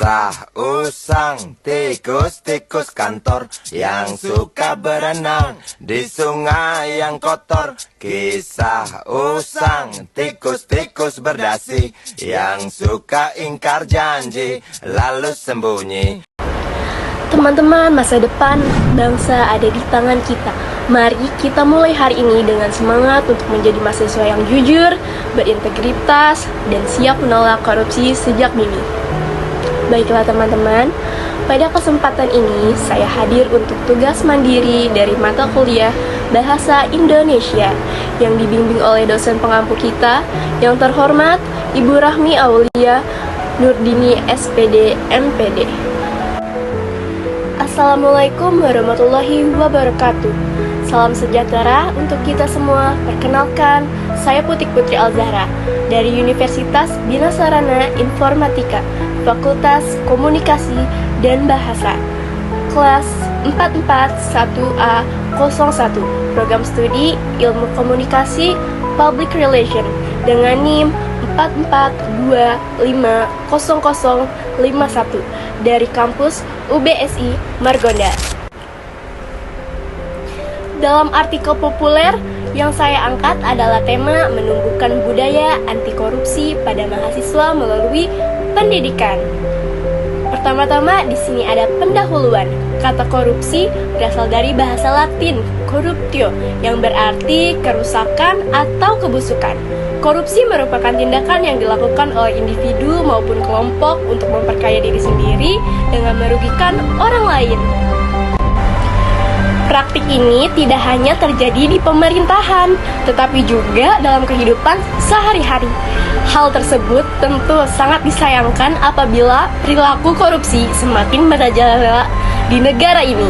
Kisah usang tikus-tikus kantor yang suka berenang di sungai yang kotor. Kisah usang tikus-tikus berdasi yang suka ingkar janji lalu sembunyi. Teman-teman, masa depan bangsa ada di tangan kita. Mari kita mulai hari ini dengan semangat untuk menjadi mahasiswa yang jujur, berintegritas, dan siap menolak korupsi sejak dini. Baiklah teman-teman, pada kesempatan ini saya hadir untuk tugas mandiri dari mata kuliah Bahasa Indonesia yang dibimbing oleh dosen pengampu kita yang terhormat Ibu Rahmi Aulia Nurdini SPD MPD. Assalamualaikum warahmatullahi wabarakatuh. Salam sejahtera untuk kita semua. Perkenalkan, saya Putri Alzahra dari Universitas Bina Sarana Informatika, Fakultas Komunikasi dan Bahasa, kelas 441A01, Program Studi Ilmu Komunikasi Public Relation dengan NIM 442500051 dari kampus UBSI Margonda. Dalam artikel populer yang saya angkat adalah tema menumbuhkan budaya anti korupsi pada mahasiswa melalui pendidikan. Pertama-tama di sini ada pendahuluan. Kata korupsi berasal dari bahasa Latin corruptio yang berarti kerusakan atau kebusukan. Korupsi merupakan tindakan yang dilakukan oleh individu maupun kelompok untuk memperkaya diri sendiri dengan merugikan orang lain. Praktik ini tidak hanya terjadi di pemerintahan, tetapi juga dalam kehidupan sehari-hari. Hal tersebut tentu sangat disayangkan apabila perilaku korupsi semakin merajalela di negara ini.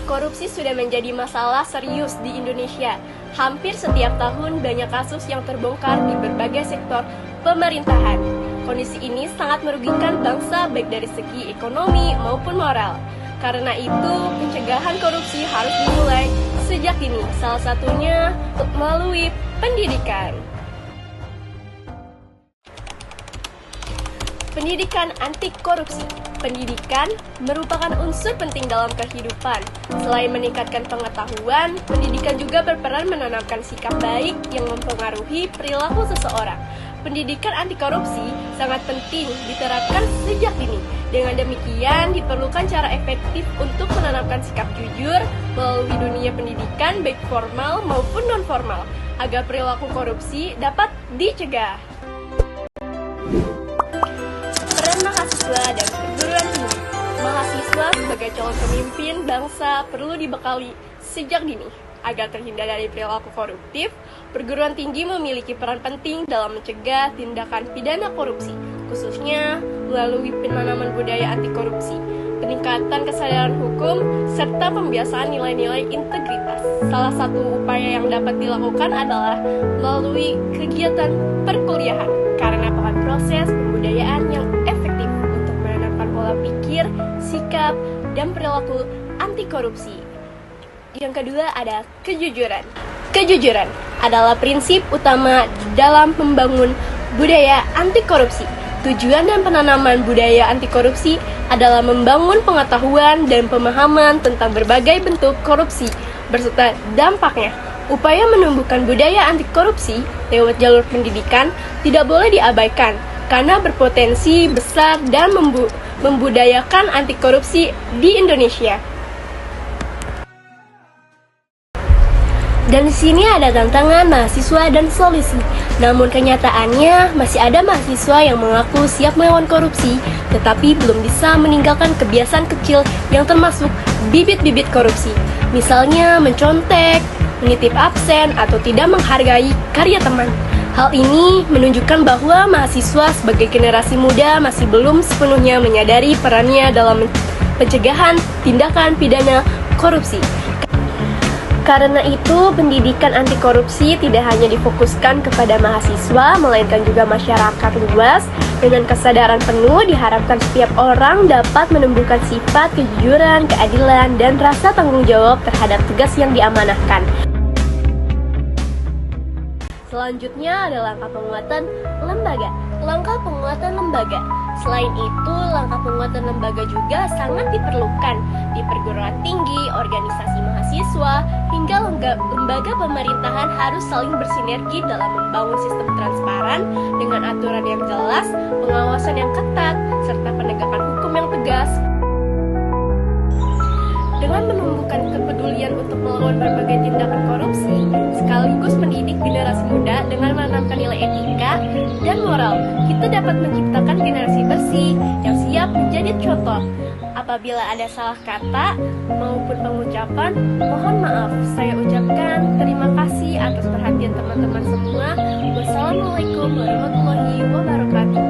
Korupsi sudah menjadi masalah serius di Indonesia. Hampir setiap tahun banyak kasus yang terbongkar di berbagai sektor pemerintahan. Kondisi ini sangat merugikan bangsa baik dari segi ekonomi maupun moral. Karena itu, pencegahan korupsi harus dimulai sejak dini, salah satunya melalui pendidikan. Pendidikan anti korupsi. Pendidikan merupakan unsur penting dalam kehidupan. Selain meningkatkan pengetahuan, pendidikan juga berperan menanamkan sikap baik yang mempengaruhi perilaku seseorang. Pendidikan anti korupsi sangat penting diterapkan sejak dini. Dengan demikian, diperlukan cara efektif untuk menanamkan sikap jujur melalui dunia pendidikan baik formal maupun non-formal, agar perilaku korupsi dapat dicegah. Peran mahasiswa dan perguruan tinggi. Mahasiswa sebagai calon pemimpin bangsa perlu dibekali sejak dini. Agar terhindar dari perilaku koruptif, perguruan tinggi memiliki peran penting dalam mencegah tindakan pidana korupsi, khususnya melalui penanaman budaya anti korupsi, peningkatan kesadaran hukum, serta pembiasaan nilai-nilai integritas. Salah satu upaya yang dapat dilakukan adalah melalui kegiatan perkuliahan, karena merupakan proses pembudayaan yang efektif untuk menanamkan pola pikir, sikap, dan perilaku anti korupsi. Yang kedua ada kejujuran. Kejujuran adalah prinsip utama dalam membangun budaya anti korupsi. Tujuan dan penanaman budaya anti korupsi adalah membangun pengetahuan dan pemahaman tentang berbagai bentuk korupsi beserta dampaknya. Upaya menumbuhkan budaya anti korupsi lewat jalur pendidikan tidak boleh diabaikan karena berpotensi besar dan membudayakan anti korupsi di Indonesia. Dan di sini ada tantangan mahasiswa dan solusi. Namun kenyataannya masih ada mahasiswa yang mengaku siap melawan korupsi, tetapi belum bisa meninggalkan kebiasaan kecil yang termasuk bibit-bibit korupsi. Misalnya mencontek, menitip absen, atau tidak menghargai karya teman. Hal ini menunjukkan bahwa mahasiswa sebagai generasi muda masih belum sepenuhnya menyadari perannya dalam pencegahan tindakan pidana korupsi. Karena itu, pendidikan anti korupsi tidak hanya difokuskan kepada mahasiswa, melainkan juga masyarakat luas. Dengan kesadaran penuh, diharapkan setiap orang dapat menumbuhkan sifat kejujuran, keadilan, dan rasa tanggung jawab terhadap tugas yang diamanahkan. Selanjutnya ada langkah penguatan lembaga. Langkah penguatan lembaga. Selain itu, langkah penguatan lembaga juga sangat diperlukan di perguruan tinggi, organisasi mahasiswa, hingga lembaga pemerintahan harus saling bersinergi dalam membangun sistem transparan dengan aturan yang jelas, pengawasan yang ketat, serta penegakan hukum yang tegas. Dengan menumbuhkan kepedulian untuk melawan berbagai tindakan korupsi, sekaligus mendidik generasi muda dengan menanamkan nilai etika dan moral, kita dapat menciptakan generasi bersih yang siap menjadi contoh. Apabila ada salah kata maupun pengucapan, mohon maaf. Saya ucapkan terima kasih atas perhatian teman-teman semua. Wassalamualaikum warahmatullahi wabarakatuh.